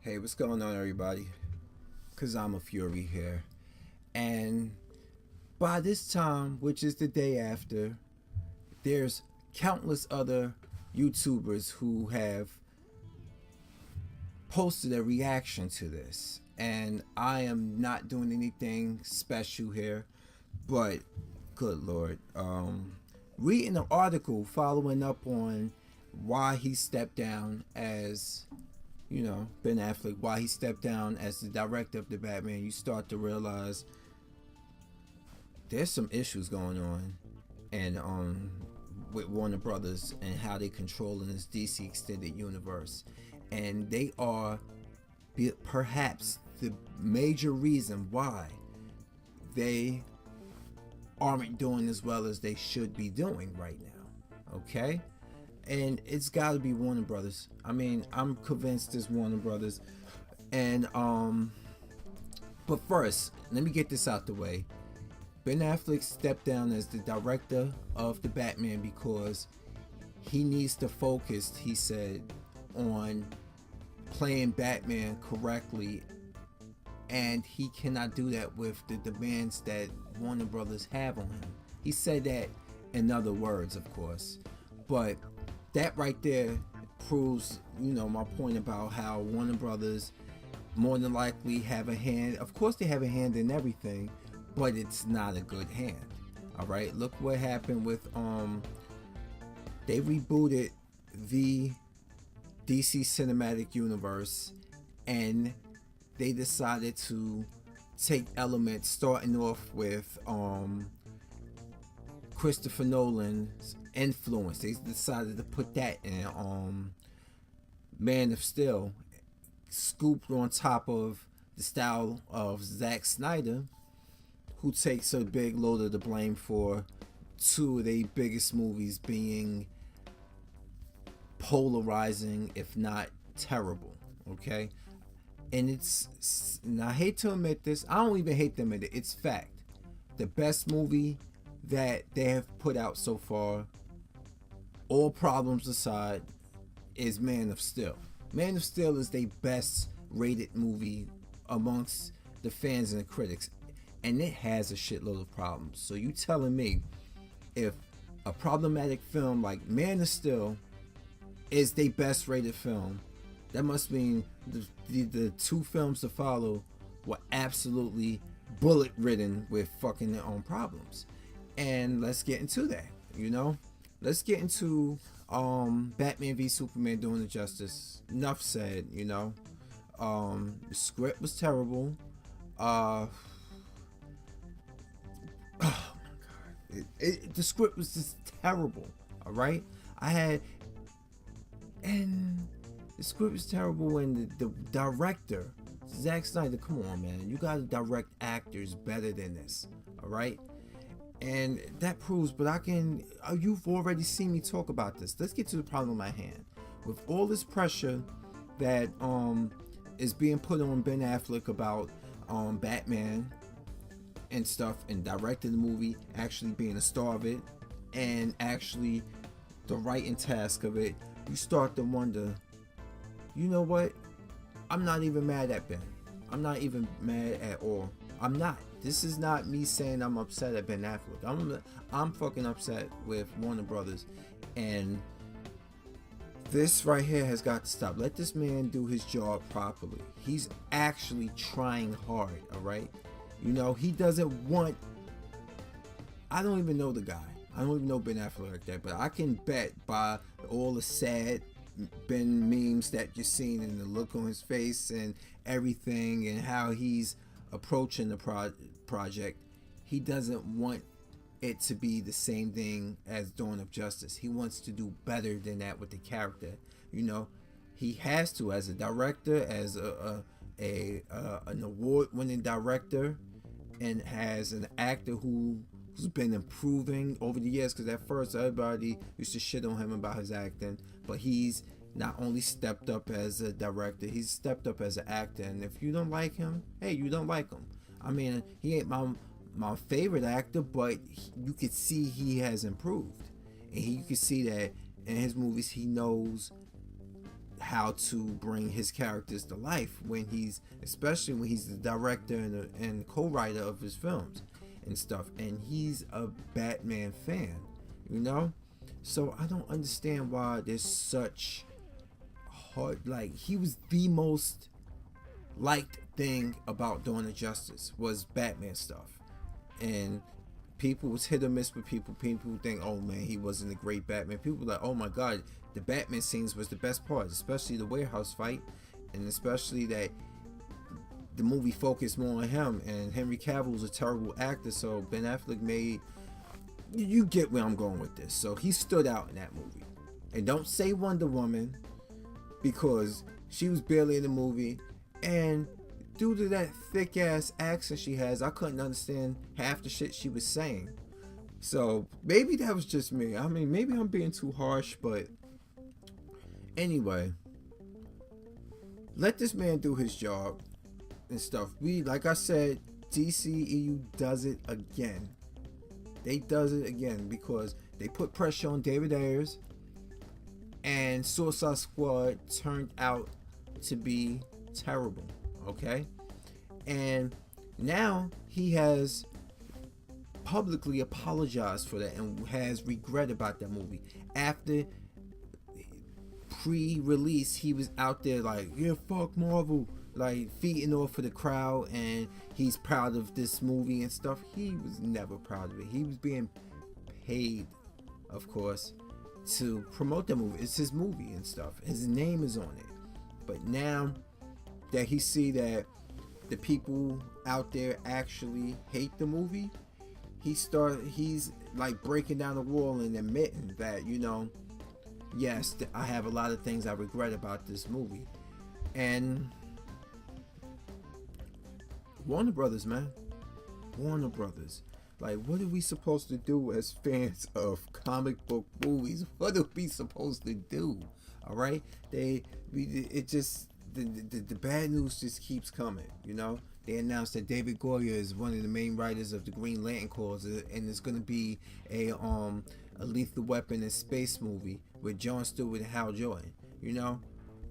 Hey, what's going on, everybody? Because I'm a Fury here. And by this time, which is the day after, there's countless other YouTubers who have posted a reaction to this. And I am not doing anything special here, but good Lord. Reading an article following up on why he stepped down as Ben Affleck, why he stepped down as the director of the Batman, you start to realize there's some issues going on, and with Warner Brothers and how they controlling this DC extended universe, and they are perhaps the major reason why they aren't doing as well as they should be doing right now. Okay, and it's got to be Warner Brothers. I mean, I'm convinced it's Warner Brothers. And but first, let me get this out the way. Ben Affleck stepped down as the director of the Batman because he needs to focus, he said, on playing Batman correctly, and he cannot do that with the demands that Warner Brothers have on him. He said that in other words, of course, but that right there proves, my point about how Warner Brothers more than likely have a hand. Of course, they have a hand in everything, but it's not a good hand. All right, look what happened with they rebooted the DC cinematic universe, and they decided to take elements starting off with Christopher Nolan's influence. They decided to put that in Man of Steel, scooped on top of the style of Zack Snyder, who takes a big load of the blame for two of the biggest movies being polarizing, if not terrible. Okay, and and I hate to admit this, I don't even hate to admit it, it's fact. The best movie that they have put out so far, all problems aside, is Man of Steel. Man of Steel is the best rated movie amongst the fans and the critics, and it has a shitload of problems. So you telling me if a problematic film like Man of Steel is the best rated film, that must mean the two films to follow were absolutely bullet ridden with fucking their own problems. And let's get into that. Let's get into Batman v Superman Doing the Justice. Enough said. The script was terrible. Oh my god, the script was just terrible. All right, and the script was terrible when the director, Zack Snyder, come on, man, you gotta direct actors better than this. All right. And that proves, but you've already seen me talk about this. Let's get to the problem at hand. With all this pressure that is being put on Ben Affleck about Batman and stuff, and directing the movie, actually being a star of it, and actually the writing task of it, you start to wonder, you know what? I'm not even mad at Ben. I'm not even mad at all. I'm not. This is not me saying I'm upset at Ben Affleck. I'm fucking upset with Warner Brothers, and this right here has got to stop. Let this man do his job properly. He's actually trying hard, all right? He doesn't want... I don't even know the guy. I don't even know Ben Affleck like that, but I can bet by all the sad Ben memes that you're seeing and the look on his face and everything and how he's approaching the project, he doesn't want it to be the same thing as Dawn of Justice. He wants to do better than that with the character. He has to, as a director, as an award-winning director, and as an actor who's been improving over the years. Because at first everybody used to shit on him about his acting, but he's not only stepped up as a director, he's stepped up as an actor. And if you don't like him, hey, you don't like him. I mean, he ain't my favorite actor, but you could see he has improved, and you could see that in his movies he knows how to bring his characters to life when he's, especially when he's the director and co-writer of his films and stuff, and he's a Batman fan, you know. So I don't understand why there's such hard, like, he was the most liked thing about Dawn of Justice was Batman stuff, and people was hit or miss with people. People think, oh man, he wasn't a great Batman. People were like, oh my god, the Batman scenes was the best part, especially the warehouse fight, and especially that the movie focused more on him, and Henry Cavill's a terrible actor, so Ben Affleck made, you get where I'm going with this. So he stood out in that movie. And don't say Wonder Woman, because she was barely in the movie, and due to that thick ass accent she has, I couldn't understand half the shit she was saying. So maybe that was just me. I mean, maybe I'm being too harsh, but anyway, let this man do his job and stuff. We, like I said, DCEU does it again. They does it again because they put pressure on David Ayers, and Suicide Squad turned out to be terrible. Okay, and now he has publicly apologized for that and has regret about that movie. After pre-release, he was out there like, yeah, fuck Marvel, like feeding off for the crowd, and he's proud of this movie and stuff. He was never proud of it. He was being paid, of course, to promote that movie. It's his movie and stuff. His name is on it. But now that he see that the people out there actually hate the movie, he's like breaking down the wall and admitting that, you know, yes, I have a lot of things I regret about this movie. And Warner Brothers, man, Warner Brothers, like, what are we supposed to do as fans of comic book movies? What are we supposed to do? All right, the bad news just keeps coming. You know, they announced that David Goyer is one of the main writers of the Green Lantern Corps, and it's going to be a Lethal Weapon and space movie with Jon Stewart and Hal Jordan. You know,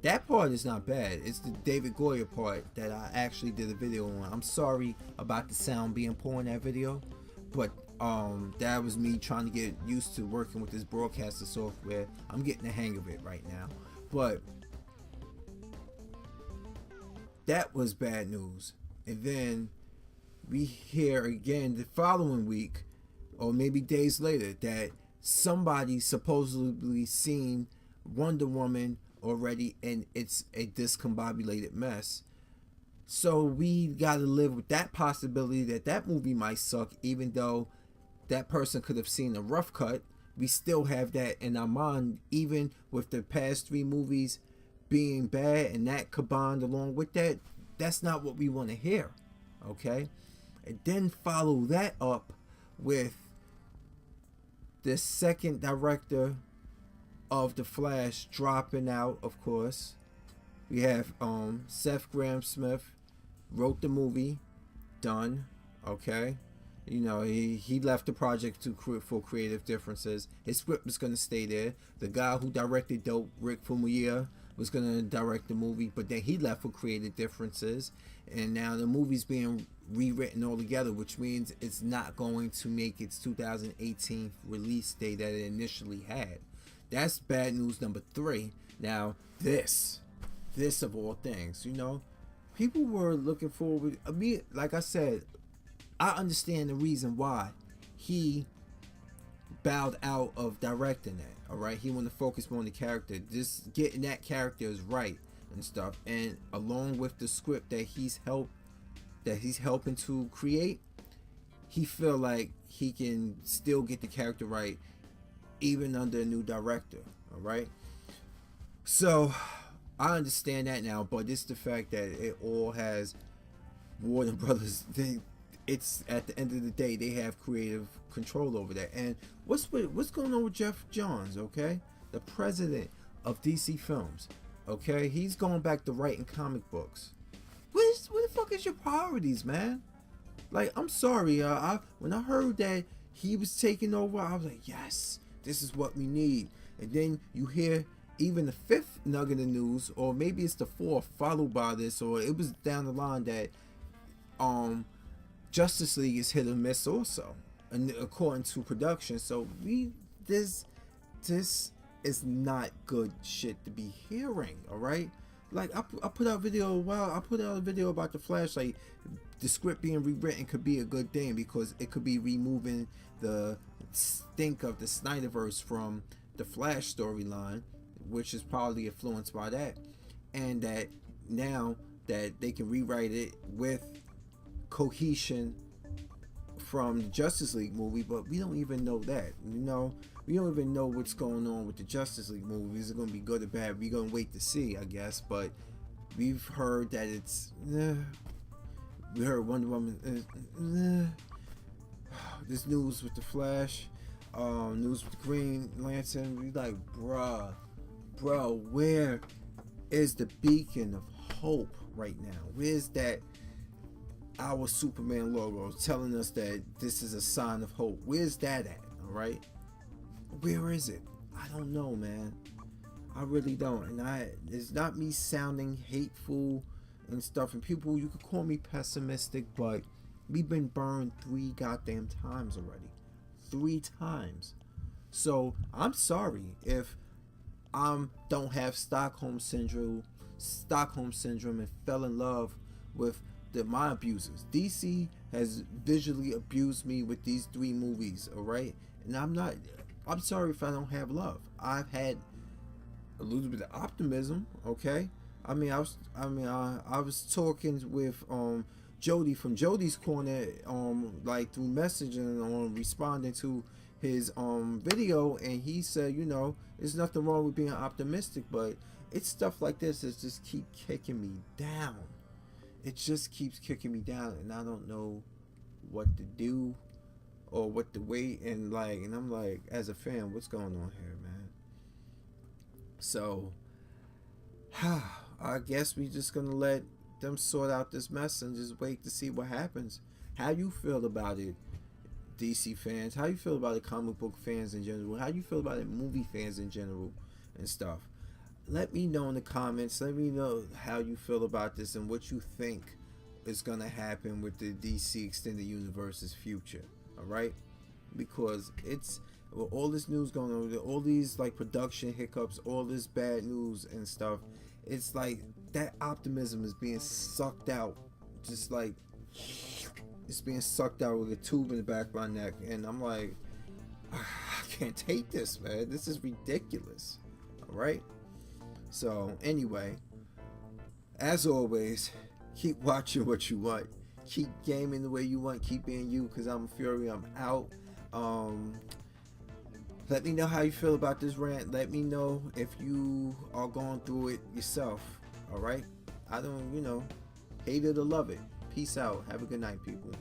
that part is not bad. It's the David Goyer part that I actually did a video on. I'm sorry about the sound being poor in that video, but that was me trying to get used to working with this broadcaster software. I'm getting the hang of it right now, but that was bad news. And then we hear again the following week, or maybe days later, that somebody supposedly seen Wonder Woman already, and it's a discombobulated mess. So we gotta live with that possibility that that movie might suck, even though that person could have seen a rough cut. We still have that in our mind, even with the past 3 movies being bad, and that combined along with that, that's not what we want to hear. Okay, and then follow that up with the second director of The Flash dropping out. Of course, we have Seth Grahame-Smith wrote the movie, done. Okay, you know, he left the project for creative differences. His script was going to stay there. The guy who directed Dope, Rick Famuyiwa, was going to direct the movie, but then he left for creative differences, and now the movie's being rewritten altogether, which means it's not going to make its 2018 release date that it initially had. That's bad news number 3. Now this of all things, you know, people were looking forward. I mean, like I said, I understand the reason why he bowed out of directing that. All right, he wanted to focus more on the character. Just getting that character is right and stuff, and along with the script that he's helping to create, he feel like he can still get the character right even under a new director. All right, so I understand that now, but it's the fact that it all has Warner Brothers. It's at the end of the day, they have creative control over that. And what's going on with Jeff Johns? Okay, the president of DC Films. Okay, he's going back to writing comic books. What the fuck is your priorities, man? Like, I'm sorry, when I heard that he was taking over, I was like, yes, this is what we need. And then you hear even the fifth nugget of news, or maybe it's the fourth followed by this, or it was down the line that Justice League is hit or miss also, and according to production. So this is not good shit to be hearing. All right, like I put out a video. Well, I put out a video about the Flash. Like the script being rewritten could be a good thing because it could be removing the stink of the Snyderverse from the Flash storyline, which is probably influenced by that, and that now that they can rewrite it with cohesion from the Justice League movie. But we don't even know that, we don't even know what's going on with the Justice League movie. Is it going to be good or bad? We're going to wait to see, I guess. But we've heard that it's we heard Wonder Woman this news with the Flash, news with the Green Lantern. We like, bro, where is the beacon of hope right now? Where's that our Superman logo telling us that this is a sign of hope? Where's that at? All right, where is it? I don't know, man. I really don't. And it's not me sounding hateful and stuff. And people, you could call me pessimistic, but we've been burned 3 goddamn times already. 3 times. So I'm sorry if I don't have Stockholm syndrome and fell in love with my abusers. DC has visually abused me with these 3 movies, all right? And I'm sorry if I don't have love. I've had a little bit of optimism, okay? I was talking with Jody from Jody's Corner, like through messaging, responding to his video, and he said, there's nothing wrong with being optimistic, but it's stuff like this that just keep kicking me down. It just keeps kicking me down, and I don't know what to do or what to wait, and I'm like, as a fan, what's going on here, man? So I guess we just gonna let them sort out this mess and just wait to see what happens. How you feel about it, DC fans? How you feel about it, comic book fans in general? How you feel about it, movie fans in general and stuff? Let me know in the comments. Let me know how you feel about this and what you think is gonna happen with the DC Extended Universe's future. All right, because it's with all this news going on, all these like production hiccups, all this bad news and stuff. It's like that optimism is being sucked out, just like it's being sucked out with a tube in the back of my neck, and I'm like, I can't take this, man. This is ridiculous. All right. So anyway, as always, keep watching what you want, keep gaming the way you want, keep being you, because I'm Fury. I'm out. Let me know how you feel about this rant. Let me know if you are going through it yourself. All right, I don't hate it or love it. Peace out. Have a good night, people.